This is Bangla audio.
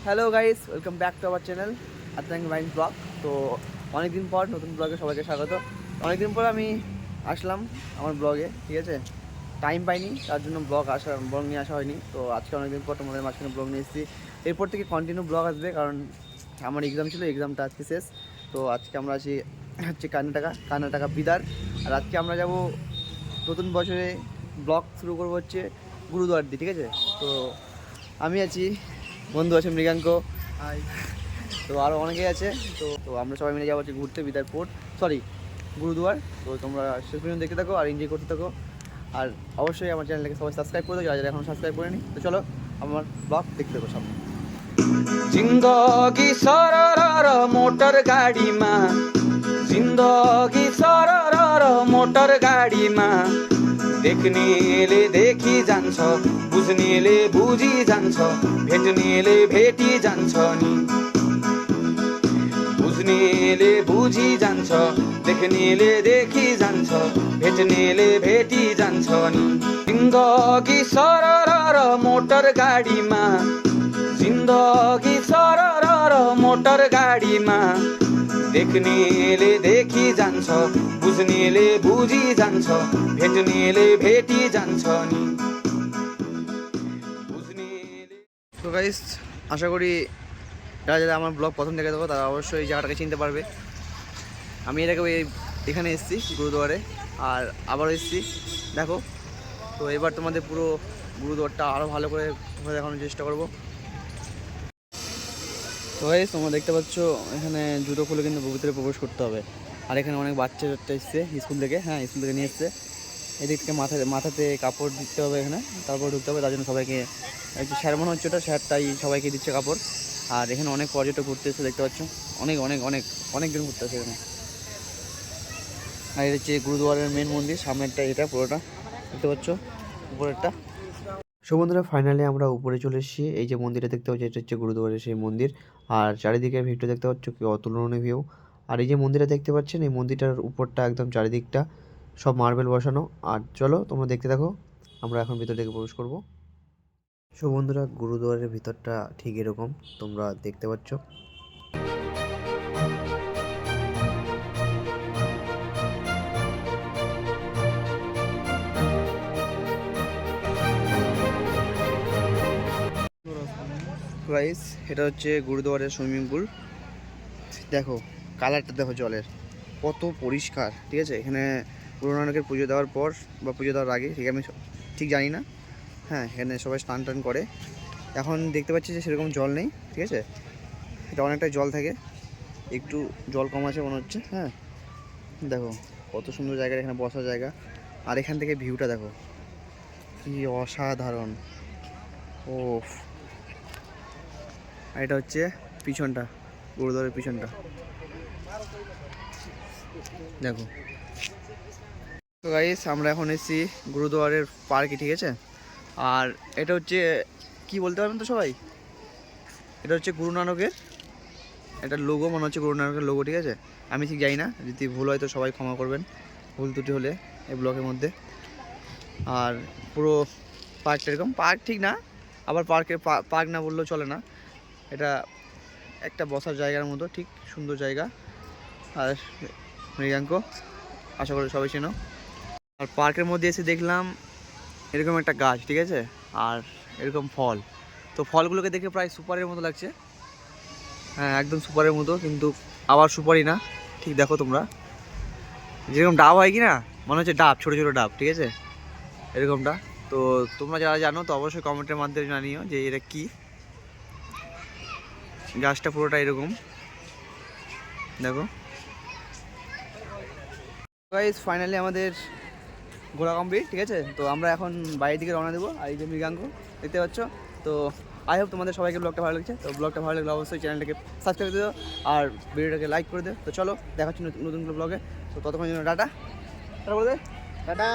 Hello guys, welcome back to our channel Atrang mind blog. তো অনেকদিন পর নতুন ব্লগে সবাইকে স্বাগত। অনেকদিন পর আমি আসলাম আমার ব্লগে, ঠিক আছে। টাইম পাইনি, তার জন্য ব্লগ নিয়ে আসা হয়নি। তো আজকে অনেকদিন পর তোমাদের মাঝখানে ব্লগ নিয়ে এসেছি। এরপর থেকে কন্টিনিউ ব্লগ আসবে, কারণ আমার এক্সাম ছিল, এক্সামটা আজকে শেষ। তো আজকে আমরা আছি হচ্ছে কর্ণাটকা বিদার। আর আজকে আমরা যাব নতুন বছরে, ব্লগ শুরু করবো হচ্ছে গুরুদুয়ার দিয়ে, ঠিক আছে। তো আমি আছি, বন্ধু আছে মৃগাঙ্ক, তো আরও অনেকেই আছে। তো আমরা সবাই মিলে যাবো হচ্ছে ঘুরতে বিদার পোর্ট, গুরুদুয়ার। তো তোমরা শেষ পর্যন্ত দেখতে থাকো আর এনজয় করতে থাকো। আর অবশ্যই আমার চ্যানেলটাকে সবাই সাবস্ক্রাইব করে দাও, যারা এখন সাবস্ক্রাইব করেনি। তো চলো আমার ব্লগ দেখতে থাকো সামনে। जिन्दगी सरर मोटर गाडीमा जिन्दगी सरर मोटर गाडीमा देख्नेले देखी जान्छ, बुझ्नेले बुझी जान्छ, भेट्नेले भेटी जान्छ नि। बुझ्नेले बुझी जान्छ, देख्नेले देखी जान्छ, भेट्नेले भेटी जान्छ नि। जिन्दगी सरर मोटर गाडीमा जिन्दगी सरर मोटर गाडीमा देख्नेले देखी जान्छ, बुझ्नेले बुझी जान्छ, भेट्नेले भेटी जान्छ नि। बुझ्नेले। তো গাইস, আশা করি যারা যারা আমার ব্লগ প্রথম দেখে দেবো তারা অবশ্যই এই জায়গাটাকে চিনতে পারবে। আমি এর আগে এখানে এসেছি গুরুদুয়ারে, আর আবারও এসেছি, দেখো। তো এবার তোমাদের পুরো গুরুদুয়ারটা আরও ভালো করে দেখানোর চেষ্টা করবো। তো গাইস, তোমরা দেখতে পাচ্ছ এখানে জুতো খুলে কিন্তু ভিতরে প্রবেশ করতে হবে। আর এখানে অনেক বাচ্চা এসছে স্কুল থেকে, স্কুল থেকে নিয়ে এসছে। এদিক থেকে মাথাতে কাপড় দিতে হবে এখানে, তারপর ঢুকতে হবে। তার জন্য সবাইকে একটু স্যার মনে হচ্ছে, ওটা স্যার, তাই সবাইকে দিচ্ছে কাপড়। আর এখানে অনেক পর্যটক ঘুরতে এসে, দেখতে পাচ্ছ অনেক অনেক অনেক অনেকজন ঘুরতে আসে এখানে। আর এটা হচ্ছে গুরুদুয়ারের মেন মন্দির, সামনেরটা এটা পুরোটা দেখতে পাচ্ছ, উপরেরটা। সো বন্ধুরা, ফাইনালি আমরা উপরে চলে এসেছি। এই যে মন্দিরটা দেখতে পাচ্ছি, এটা হচ্ছে গুরুদুয়ারের সেই মন্দির। আর চারিদিকে ভিউটা দেখতে পাচ্ছ, কি অতুলনীয় ভিউ। আর এই যে মন্দিরটা দেখতে পাচ্ছেন, এই মন্দিরটার উপরটা একদম চারিদিকটা সব মার্বেল বসানো। আর চলো তোমরা দেখতে থাকো, আমরা এখন ভিতর থেকে প্রবেশ করব। সো বন্ধুরা, গুরুদুয়ারের ভিতরটা ঠিক এরকম তোমরা দেখতে পাচ্ছ। গাইস, এটা হচ্ছে গুরুদুয়ারের সুইমিং পুল। দেখো কালারটা, দেখো জলের কত পরিষ্কার, ঠিক আছে। এখানে গুরু নানকের পুজো দেওয়ার পর বা পুজো দেওয়ার আগে, ঠিক আমি ঠিক জানি না, এখানে সবাই স্নান টান করে। এখন দেখতে পাচ্ছি যে সেরকম জল নেই, ঠিক আছে। এটা অনেকটাই জল থাকে, একটু জল কম আছে মনে হচ্ছে। দেখো কত সুন্দর জায়গা, এখানে বসার জায়গা। আর এখান থেকে ভিউটা দেখো, কি অসাধারণ। ও, আর এটা হচ্ছে পিছনটা, গুরুদুয়ারের পিছনটা দেখো। তো গাইস, আমরা এখন এসেছি গুরুদুয়ারের পার্কে, ঠিক আছে। আর এটা হচ্ছে, কি বলতে পারবেন তো সবাই, এটা হচ্ছে গুরু নানকের একটা লোগো, মনে হচ্ছে গুরু নানকের লোগো, ঠিক আছে। আমি ঠিক জানি না, যদি ভুল হয় তো সবাই ক্ষমা করবেন, ভুল ত্রুটি হলে এই ব্লগের মধ্যে। আর পুরো পার্কটা এরকম, পার্ক ঠিক না, আবার পার্ক না বললেও চলে না, এটা একটা বসার জায়গার মতো, ঠিক সুন্দর জায়গা। আর মৃগাঙ্ক, আশা করি সবাই চেনো। আর পার্কের মধ্যে এসে দেখলাম এরকম একটা গাছ, ঠিক আছে, আর এরকম ফল। তো ফলগুলোকে দেখে প্রায় সুপারের মতো লাগছে, একদম সুপারের মতো, কিন্তু আবার সুপারি না। ঠিক দেখো তোমরা, যেরকম ডাব হয় কি না, মনে হচ্ছে ডাব, ছোটো ছোটো ডাব, ঠিক আছে, এরকমটা। তো তোমরা যারা জানো তো অবশ্যই কমেন্টের মাধ্যমে জানিও যে এটা কি। গাছটা পুরোটা এরকম দেখো। গাইস, ফাইনালি আমাদের ঘোরা কমপ্লিট, ঠিক আছে। তো আমরা এখন বাইরের দিকে রওনা দেবো। আর এই যে মৃগাঙ্ক দেখতে পাচ্ছ। তো আই হোপ তোমাদের সবাইকে ব্লগটা ভালো লাগছে। তো ব্লগটা ভালো লাগলে অবশ্যই চ্যানেলটাকে সাবস্ক্রাইব করে দিও আর ভিডিওটাকে লাইক করে দিও। তো চলো দেখাচ্ছি নতুন ব্লগে। তো ততক্ষণ জন্য টাটা, বলে দে টাটা।